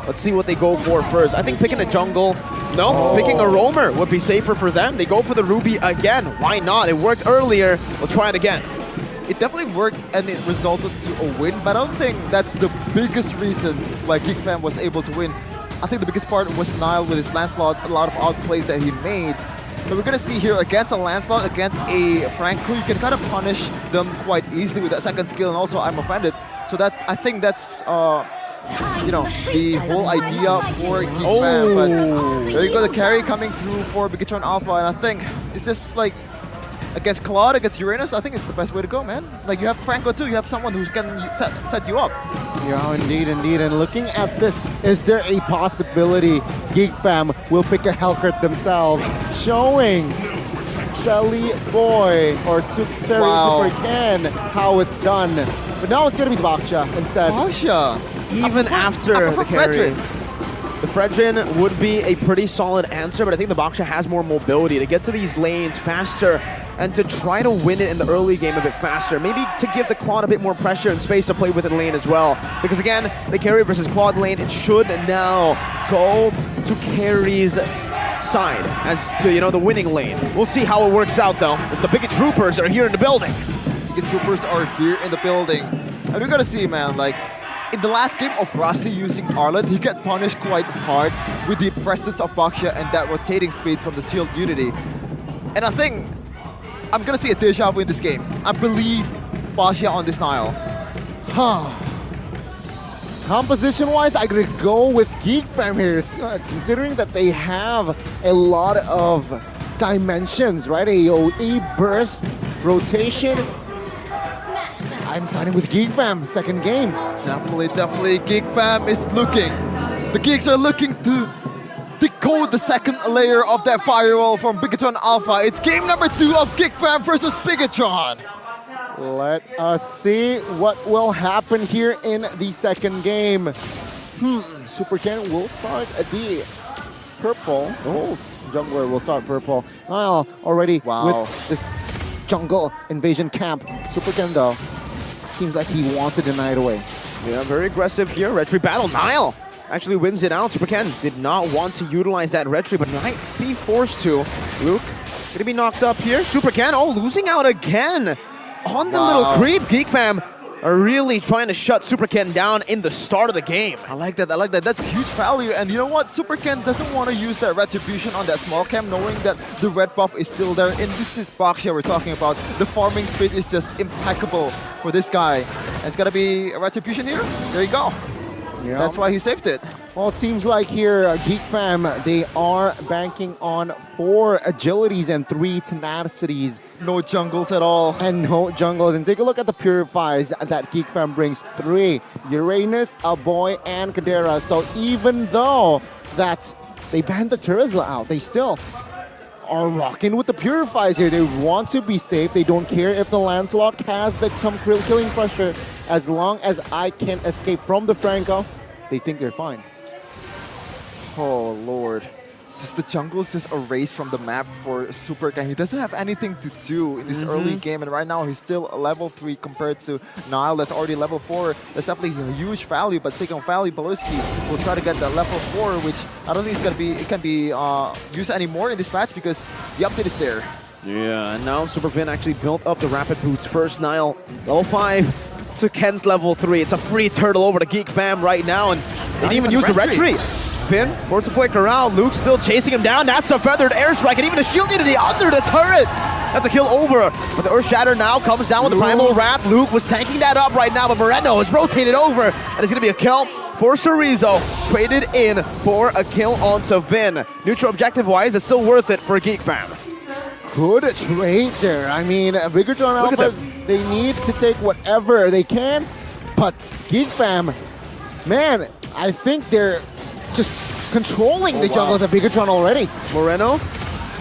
Let's see what they go for first. I think picking a jungle, picking a roamer would be safer for them. They go for the Ruby again. Why not? It worked earlier. We'll try it again. It definitely worked and it resulted to a win, but I don't think that's the biggest reason why Geek Fam was able to win. I think the biggest part was Nile with his Lancelot, a lot of outplays that he made. But we're gonna see here against a Lancelot, against a Franco, you can kind of punish them quite easily with that second skill, and also I'm offended. So that I think that's you know, the whole idea for Geek Fam. But there you go, the carry coming through for Bigatron Alpha, and I think it's just like against Claude, against Uranus, I think it's the best way to go, man. Like you have Franco too, you have someone who can set you up. Yeah, indeed, indeed. And looking at this, is there a possibility Geek Fam will pick a Hellcurt themselves, showing Selly Boy or Seri Super Ken how it's done. But now it's going to be the Baksha instead. Baksha! Even after the carry. The Fredrin would be a pretty solid answer, but I think the Baksha has more mobility to get to these lanes faster and to try to win it in the early game a bit faster. Maybe to give the Claude a bit more pressure and space to play with in lane as well. Because again, the carry versus Claude lane, it should now go to carry's side as to, you know, the winning lane. We'll see how it works out though, as the Bigot Troopers are here in the building. Bigot Troopers are here in the building. And we're gonna see, man, like, in the last game of Rasi using Arlet, he got punished quite hard with the presence of Baksha and that rotating speed from the Shield Unity. And I think I'm gonna see a deja vu in this game. I believe Baksha on this Nile. Composition-wise, I'm gonna go with Geek Fam here, considering that they have a lot of dimensions, right? AoE burst, rotation. I'm signing with Geek Fam, second game. Definitely, Geek Fam is looking. The Geeks are looking to decode the second layer of that firewall from Bigatron Alpha. It's game number 2 of Geek Fam versus Bigatron. Let us see what will happen here in the second game. Super Ken will start at the purple. Oh, jungler will start purple. Nile already with this jungle invasion camp. Super Ken though, seems like he wants to deny it away. Yeah, very aggressive here. Retry battle. Nile actually wins it out. Super Ken did not want to utilize that retry, but might be forced to. Luke gonna be knocked up here. Super Ken, losing out again on the little creep. Geek Fam are really trying to shut Super Ken down in the start of the game. I like that. That's huge value. And you know what? Super Ken doesn't want to use that retribution on that small camp, knowing that the red buff is still there. And this is Baksha we're talking about. The farming speed is just impeccable for this guy. And it's gonna be a retribution here. There you go. Yep. That's why he saved it. Well, it seems like here, Geek Fam, they are banking on 4 agilities and 3 tenacities. No jungles at all. And no jungles. And take a look at the purifies that Geek Fam brings. 3, Uranus, Aboy, and Kadera. So even though that they banned the Terizla out, they still are rocking with the purifies here. They want to be safe. They don't care if the Lancelot has some killing pressure. As long as I can escape from the Franco, they think they're fine. Oh, Lord. Just the jungle is just erased from the map for Super Ken. He doesn't have anything to do in this early game, and right now he's still a level 3 compared to Nile that's already level 4. That's definitely a huge value, but taking on Valley, Baloski will try to get the level 4, which I don't think it can be used anymore in this patch because the update is there. Yeah, and now Super Ken actually built up the rapid boots first. Nile, level 5 to Ken's level 3. It's a free turtle over to Geek Fam right now, and they didn't even use the retry. Finn forced to flick around. Luke still chasing him down. That's a feathered airstrike, and even a shield unity under the turret. That's a kill over. But the Earth Shatter now comes down with the Primal Wrath. Luke was tanking that up right now, but Moreno is rotated over, and it's going to be a kill for Chorizo. Traded in for a kill onto Vin. Neutral objective-wise, it's still worth it for Geek Fam. Good trade there. I mean, Bigatron Alpha, they need to take whatever they can, but Geek Fam, man, I think they're just controlling the jungles of Bigatron already. Moreno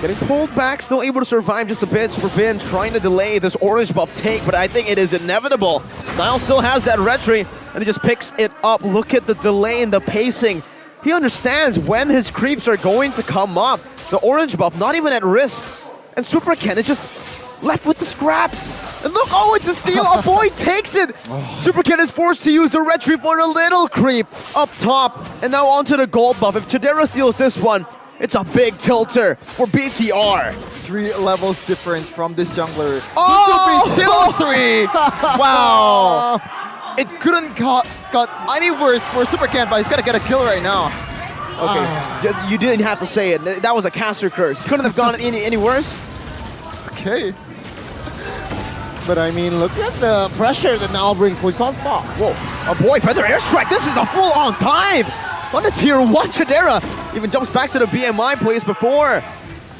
getting pulled back, still able to survive just a bit. Super Vin trying to delay this orange buff take, but I think it is inevitable. Nile still has that retry, and he just picks it up. Look at the delay and the pacing. He understands when his creeps are going to come up. The orange buff, not even at risk. And Super Ken is just left with the scraps. And look, oh, it's a steal. A boy takes it. Super Ken is forced to use the retry for a little creep up top. And now onto the gold buff. If Chidera steals this one, it's a big tilter for BTR. 3 levels difference from this jungler. Oh! Still 3. Wow. It couldn't got any worse for Super Ken, but he's got to get a kill right now. Okay, you didn't have to say it. That was a caster curse. Couldn't have gone any worse. Okay. But I mean, look at the pressure that now brings Poison's box. Whoa, a boy feather airstrike. This is a full-on dive on the tier 1 Chidera. Even jumps back to the BMI place before.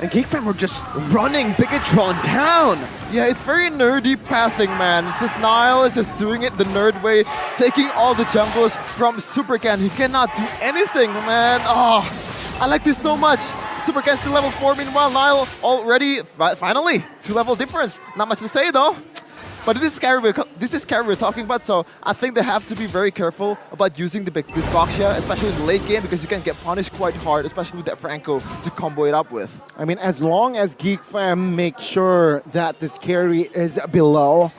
And Geek Fam were just running Bigatron down. Yeah, it's very nerdy pathing, man. It's just Niall is just doing it the nerd way, taking all the jungles from Super Ken. He cannot do anything, man. Oh, I like this so much. Super Ken still level 4, meanwhile Niall already, finally, 2 level difference. Not much to say though. But this is carry we're talking about, so I think they have to be very careful about using this Boxia, especially in the late game, because you can get punished quite hard, especially with that Franco to combo it up with. I mean, as long as Geek Fam make sure that this carry is below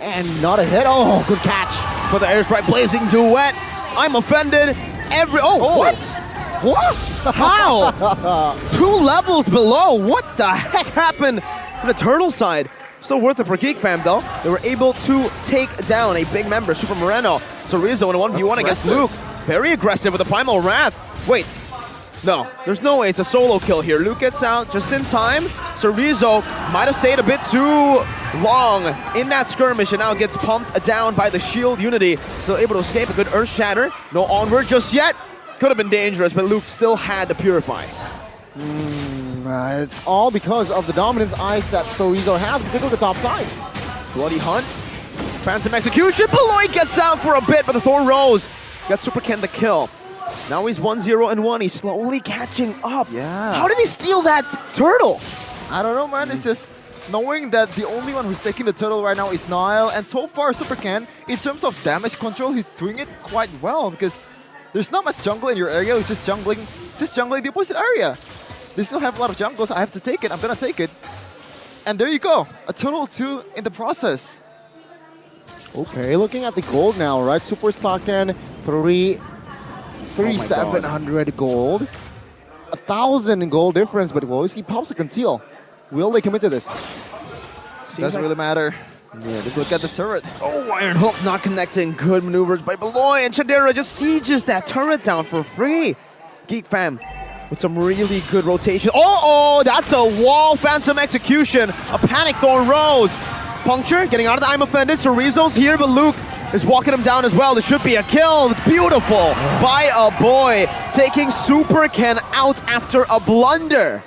and not a hit. Oh, good catch. For the airstrike blazing duet. I'm offended. What? What? How? 2 levels below. What the heck happened on the turtle side? Still worth it for Geek Fam though. They were able to take down a big member, Super Moreno. Sorizo in a 1v1 against Luke. Very aggressive with the Primal Wrath. Wait, no, there's no way it's a solo kill here. Luke gets out just in time. Sorizo might have stayed a bit too long in that skirmish and now gets pumped down by the shield Unity. Still able to escape a good Earth Shatter. No onward just yet. Could have been dangerous, but Luke still had the Purify. It's all because of the dominance ice that Sorizo has, particularly the top side. Bloody Hunt. Phantom Execution. Beloit gets out for a bit, but the Thorn Rose got Super Ken the kill. Now he's 1-0-1. He's slowly catching up. Yeah. How did he steal that turtle? I don't know, man. It's just knowing that the only one who's taking the turtle right now is Niall, and so far Super Ken, in terms of damage control, he's doing it quite well because there's not much jungle in your area. He's just jungling the opposite area. They still have a lot of jungles. I have to take it. I'm gonna take it. And there you go. A total 2 in the process. Okay, looking at the gold now, right? Super Saiyan, 3,700 gold. 1,000 gold difference, but he pops a conceal. Will they commit to this? Doesn't really matter. Yeah, just look at the turret. Oh, Iron Hook not connecting. Good maneuvers by Beloit, and Chidera just sieges that turret down for free. Geek Fam with some really good rotation. Oh, that's a wall Phantom Execution. A Panic Thorn Rose. Puncture, getting out of the I'm offended. Sorizo's here, but Luke is walking him down as well. This should be a kill. Beautiful by a boy. Taking Super Ken out after a blunder.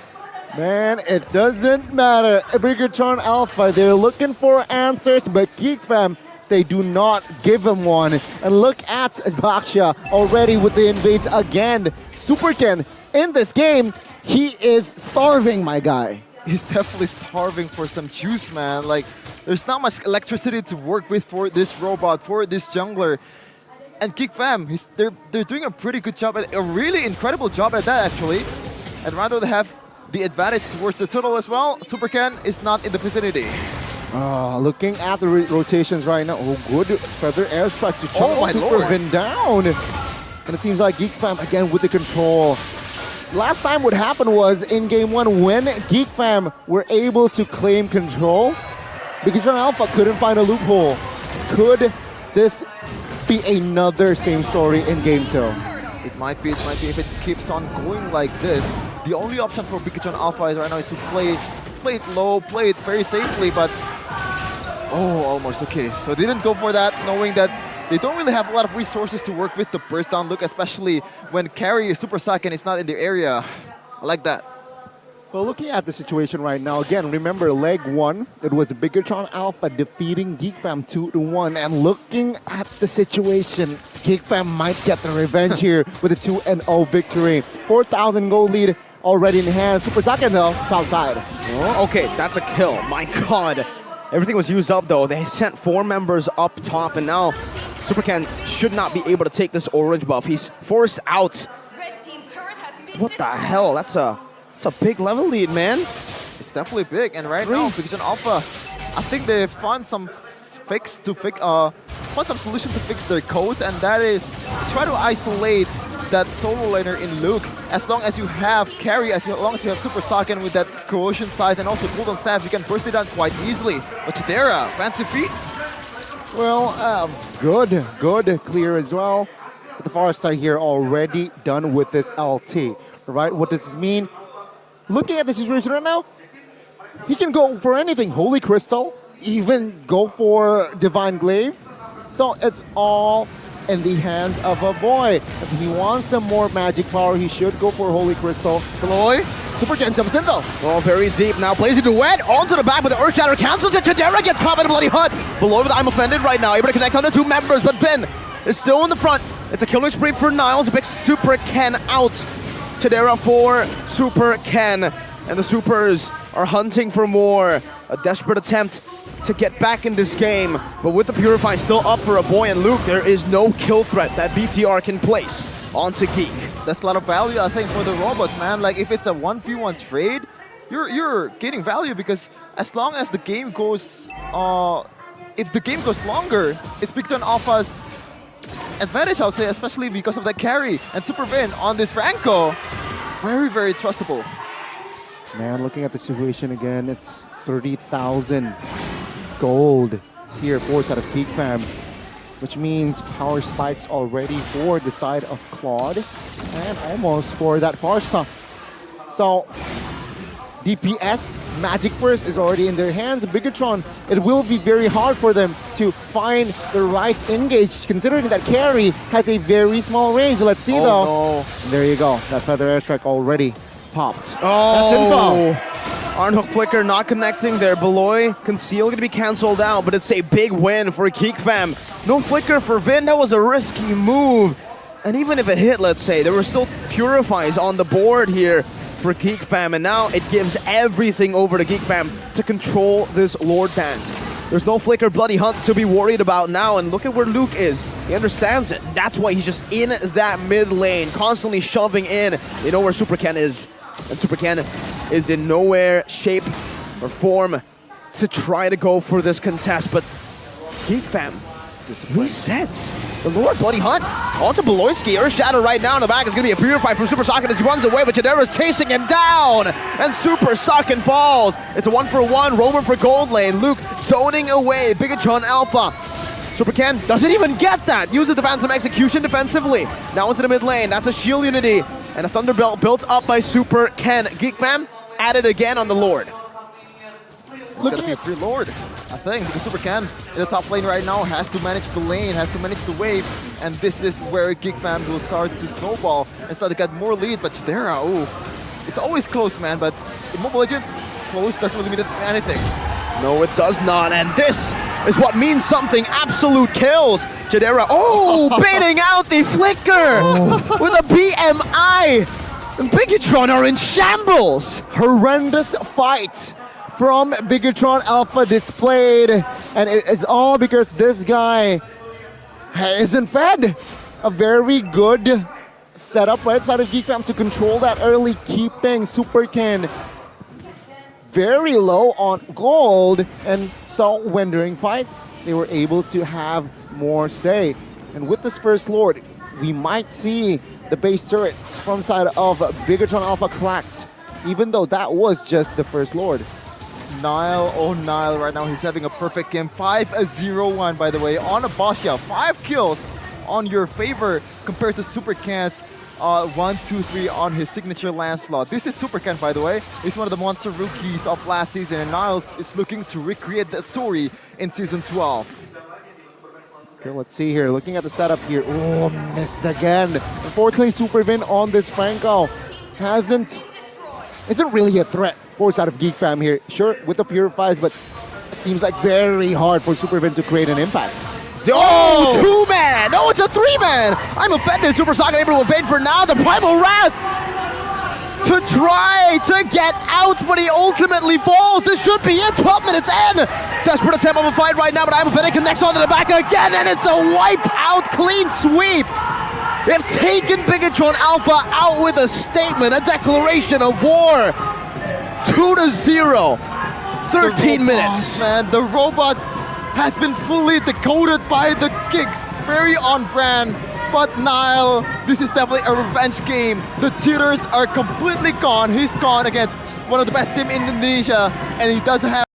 Man, it doesn't matter. Bigatron Alpha, they're looking for answers, but Geek Fam, they do not give him one. And look at Baksha already with the invades again. Super Ken, in this game, he is starving, my guy. He's definitely starving for some juice, man. Like, there's not much electricity to work with for this robot, for this jungler. And Geek Fam, they're doing a pretty good job, a really incredible job at that, actually. And rather they have the advantage towards the turtle as well, Super Ken is not in the vicinity. Looking at the rotations right now. Oh, good feather airstrike to chunk Super Vin down. And it seems like Geek Fam again with the control. Last time what happened was in game 1 when Geek Fam were able to claim control, Bigatron Alpha couldn't find a loophole. Could this be another same story in game 2? It might be if it keeps on going like this. The only option for Bigatron Alpha is right now is to play it low, play it very safely, but oh, almost okay. So they didn't go for that, knowing that they don't really have a lot of resources to work with the burst down look, especially when carry Super Saiyan is not in their area. I like that. Well, looking at the situation right now, again, remember leg 1, it was Bigatron Alpha defeating Geek Fam 2-1. And looking at the situation, Geek Fam might get the revenge here with a 2-0 victory. 4,000 gold lead already in hand. Super Saiyan though, top side. Oh, okay, that's a kill. My God. Everything was used up though. They sent 4 members up top, and now Super Ken should not be able to take this orange buff. He's forced out. What the hell? That's a big level lead, man. It's definitely big, and right now, Bigatron Alpha I think they found some found some solution to fix their codes, and that is try to isolate that solo laner in Luke. As long as you have carry, as long as you have Super Saiyan with that corrosion side and also cooldown staff, you can burst it down quite easily. But Chidera, fancy feet. Well, good clear as well. But the far side here already done with this LT. Right? What does this mean? Looking at the situation right now, he can go for anything. Holy Crystal, even go for Divine Glaive. So it's all in the hands of a boy. If he wants some more magic power, he should go for Holy Crystal. Floyd. Super Ken jumps in though. Oh, very deep. Now Blazing Duet onto the back, but the Earth Shatter cancels it. Chidera gets caught by the Bloody Hunt. Below with I'm Offended right now, able to connect on the two members, but Finn is still in the front. It's a killing spree for Niles. He picks Super Ken out. Chidera for Super Ken. And the Supers are hunting for more. A desperate attempt to get back in this game. But with the Purify still up for a boy and Luke, there is no kill threat that BTR can place onto Geek. That's a lot of value, I think, for the robots, man. Like, if it's a 1v1 trade, you're gaining value because as long as the game goes, if the game goes longer, it's Big Turn Alpha's advantage, I would say, especially because of that carry and Super Vin on this Franco. Very, very trustable. Man, looking at the situation again, it's 30,000 gold here for side of Geek Fam, which means power spikes already for the side of Claude and almost for that Farsa. So DPS Magic Burst is already in their hands. Bigatron, it will be very hard for them to find the right engage, considering that carry has a very small range. Let's see though. No. There you go. That Feather Airstrike already popped. Oh, that's info. Arnhook Flicker not connecting there. Beloy Conceal going to be cancelled out, but it's a big win for Geek Fam. No Flicker for Vin. That was a risky move. And even if it hit, let's say, there were still Purifies on the board here for Geek Fam, and now it gives everything over to Geek Fam to control this Lord Dance. There's no Flicker Bloody Hunt to be worried about now, and look at where Luke is. He understands it. That's why he's just in that mid lane, constantly shoving in. You know where Super Ken is, and Super Ken is in nowhere, shape, or form to try to go for this contest, but Geek Fam resets. The Lord Bloody Hunt onto Beloyski. Earth Shatter right now in the back is going to be a Purify from Super Saiyan as he runs away, but Chidera's chasing him down, and Super Saiyan falls. It's a 1-for-1, Roamer for gold lane. Luke zoning away, Bigatron Alpha. Super Ken doesn't even get that. Uses the Phantom Execution defensively. Now into the mid lane. That's a Shield Unity, and a Thunderbolt built up by Super Ken. Geek Fam at it again on the Lord. It's gonna be a free Lord, I think, because Super Ken in the top lane right now has to manage the lane, has to manage the wave, and this is where Geek Fam will start to snowball and start to get more lead. But Chidera, ooh, it's always close, man, but in Mobile Legends, close doesn't really mean anything. No, it does not, and this is what means something. Absolute kills. Chidera, baiting out the Flicker with a BMI. And Bigatron are in shambles. Horrendous fight from Bigatron Alpha displayed, and it is all because this guy isn't fed. A very good setup right side of Geek Fam to control that early, keeping Super Ken very low on gold, and so when during fights they were able to have more say. And with this first Lord, we might see the base turret from side of Bigatron Alpha cracked, even though that was just the first Lord. Nile, oh Nile, right now he's having a perfect game. 5-0-1, by the way, on a Basha. 5 kills on your favor compared to Super Ken's 1-2-3 on his signature Lancelot. This is Super Ken, by the way. He's one of the monster rookies of last season, and Nile is looking to recreate that story in Season 12. Okay, let's see here. Looking at the setup here. Oh, missed again. Unfortunately, Super Vin on this Franco isn't really a threat for side of Geek Fam here. Sure, with the Purifies, but it seems like very hard for Super Vin to create an impact. Oh, 2-man! No, it's a 3-man! I'm offended. Super Saiyan able to evade for now. The Primal Wrath to try to get out, but he ultimately falls. This should be it. 12 minutes in. Desperate attempt of a fight right now, but I'm offended connects onto the back again, and it's a wipe out clean sweep. They've taken Bigatron Alpha out with a statement, a declaration of war. 2-0. 13 minutes. Man, the robots has been fully decoded by the Geeks. Very on brand. But Nile, this is definitely a revenge game. The jitters are completely gone. He's gone against one of the best team in Indonesia, and he doesn't have